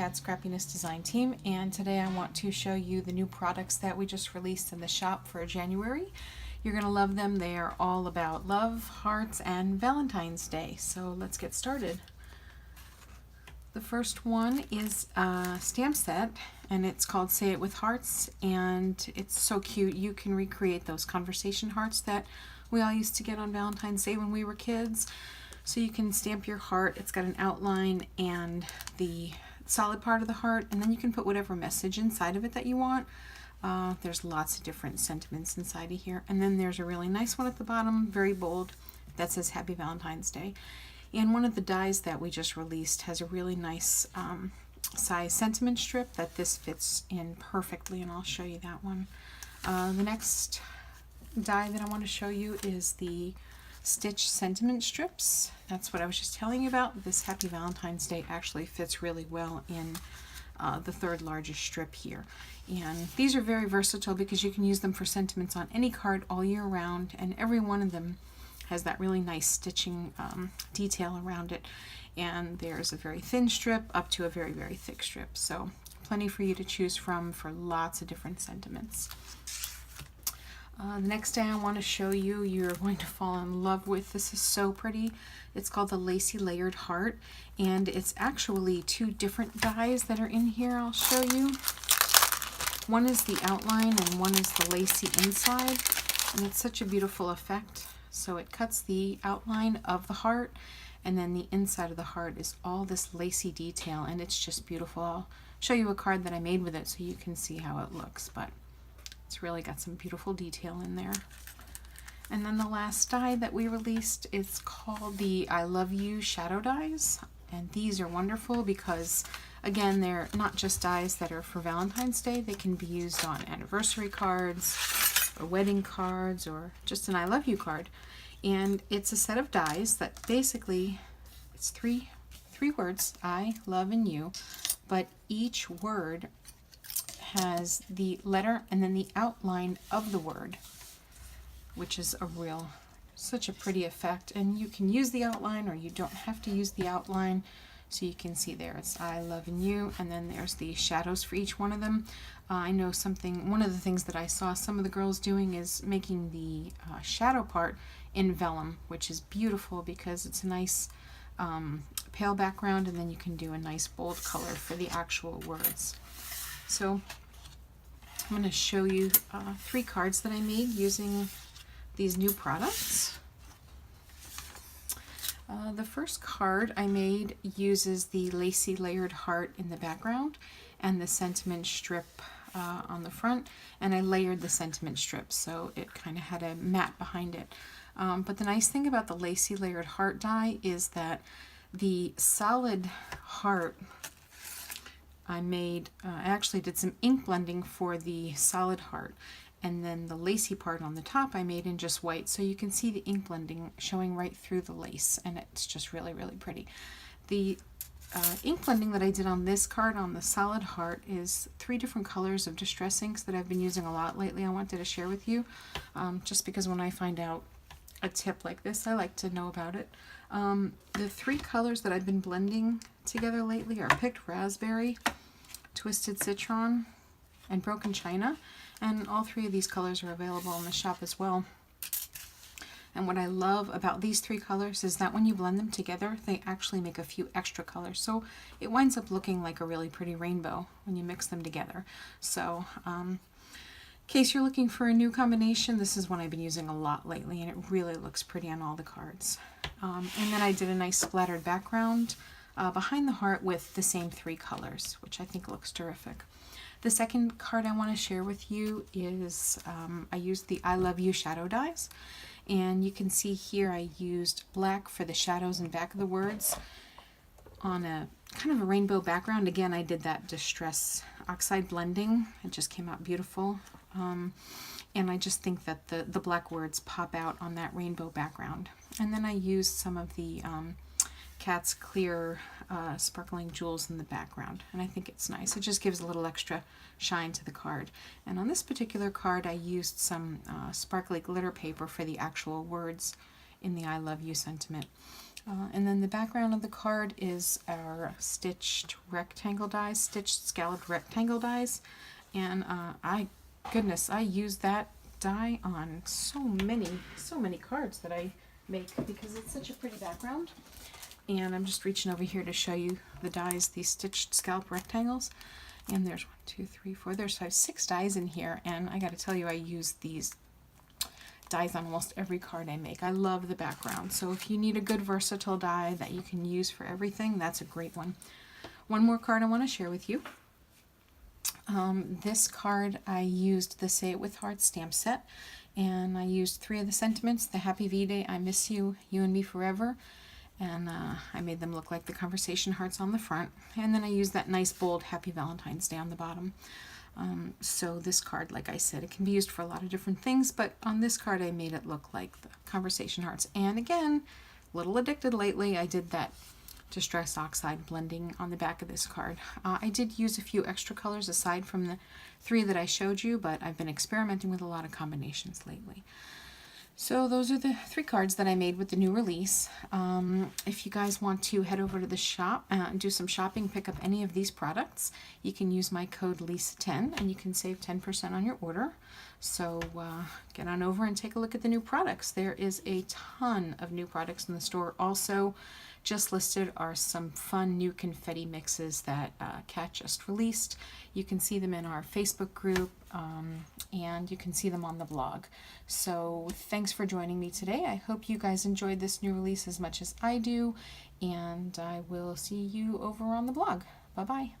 at Scrappiness Design Team, and today I want to show you the new products that we just released in the shop for January. You're going to love them. They are all about love, hearts, and Valentine's Day. So let's get started. The first one is a stamp set, and it's called Say It With Hearts, and it's so cute. You can recreate those conversation hearts that we all used to get on Valentine's Day when we were kids. So you can stamp your heart. It's got an outline and the solid part of the heart, and then you can put whatever message inside of it that you want. There's lots of different sentiments inside of here. And then there's a really nice one at the bottom, very bold, that says Happy Valentine's Day. And one of the dies that we just released has a really nice size sentiment strip that this fits in perfectly, and I'll show you that one. The next die that I want to show you is the stitch sentiment strips. That's what I was just telling you about. This Happy Valentine's Day actually fits really well in the third largest strip here. And these are very versatile because you can use them for sentiments on any card all year round, and every one of them has that really nice stitching detail around it. And there's a very thin strip up to a very, very thick strip. So plenty for you to choose from for lots of different sentiments. The next die I want to show you, you're going to fall in love with. This is so pretty. It's called the Lacy Layered Heart, and it's actually two different dies that are in here. I'll show you. One is the outline and one is the lacy inside, and it's such a beautiful effect. So it cuts the outline of the heart, and then the inside of the heart is all this lacy detail, and it's just beautiful. I'll show you a card that I made with it so you can see how it looks, but it's really got some beautiful detail in there. And then the last die that we released is called the I Love You Shadow Dies. And these are wonderful because, again, they're not just dies that are for Valentine's Day. They can be used on anniversary cards or wedding cards or just an I Love You card. And it's a set of dies that basically, it's three words, I, love, and you. But each word has the letter and then the outline of the word, which is such a pretty effect. And you can use the outline or you don't have to use the outline. So you can see there it's I, love, and you, and then there's the shadows for each one of them. I know one of the things that I saw some of the girls doing is making the shadow part in vellum, which is beautiful because it's a nice pale background, and then you can do a nice bold color for the actual words. So I'm going to show you 3 cards that I made using these new products. The first card I made uses the Lacy Layered Heart in the background and the sentiment strip on the front, and I layered the sentiment strip so it kind of had a mat behind it. But the nice thing about the Lacy Layered Heart die is that the solid heart I actually did some ink blending for the solid heart, and then the lacy part on the top I made in just white, so you can see the ink blending showing right through the lace, and it's just really, really pretty. The ink blending that I did on this card on the solid heart is 3 different colors of distress inks that I've been using a lot lately. I wanted to share with you just because when I find out a tip like this, I like to know about it. The 3 colors that I've been blending together lately are Picked Raspberry, Twisted Citron, and Broken China, and all 3 of these colors are available in the shop as well. And what I love about these 3 colors is that when you blend them together, they actually make a few extra colors, so it winds up looking like a really pretty rainbow when you mix them together. So in case you're looking for a new combination, this is one I've been using a lot lately, and it really looks pretty on all the cards. And then I did a nice splattered background behind the heart with the same 3 colors, which I think looks terrific. The second card I want to share with you is I used the I Love You shadow dies, and you can see here I used black for the shadows and back of the words on a kind of a rainbow background. Again, I did that distress oxide blending. It just came out beautiful. And I just think that the black words pop out on that rainbow background. And then I used some of the Cat's Clear sparkling jewels in the background, and I think it's nice. It just gives a little extra shine to the card. And on this particular card I used some sparkly glitter paper for the actual words in the I Love You sentiment. And then the background of the card is our stitched rectangle dies, stitched scalloped rectangle dies. And I use that die on so many cards that I make because it's such a pretty background. And I'm just reaching over here to show you the dies, these stitched scallop rectangles. And there's 1, 2, 3, 4, there's 5, 6 dies in here. And I gotta tell you, I use these dies on almost every card I make. I love the background. So if you need a good versatile die that you can use for everything, that's a great one. One more card I want to share with you. This card I used the Say It With Heart stamp set, and I used 3 of the sentiments: the Happy V-Day, I Miss You, You and Me Forever, and I made them look like the conversation hearts on the front, and then I used that nice bold Happy Valentine's Day on the bottom. So this card, like I said, it can be used for a lot of different things, but on this card I made it look like the conversation hearts. And again, a little addicted lately, I did that Distress Oxide blending on the back of this card. I did use a few extra colors aside from the 3 that I showed you, but I've been experimenting with a lot of combinations lately. So those are the 3 cards that I made with the new release. If you guys want to head over to the shop and do some shopping, pick up any of these products, you can use my code LISA10 and you can save 10% on your order. So get on over and take a look at the new products. There is a ton of new products in the store. Also, just listed are some fun new confetti mixes that Kat just released. You can see them in our Facebook group, and you can see them on the blog. So thanks for joining me today. I hope you guys enjoyed this new release as much as I do, and I will see you over on the blog. Bye-bye.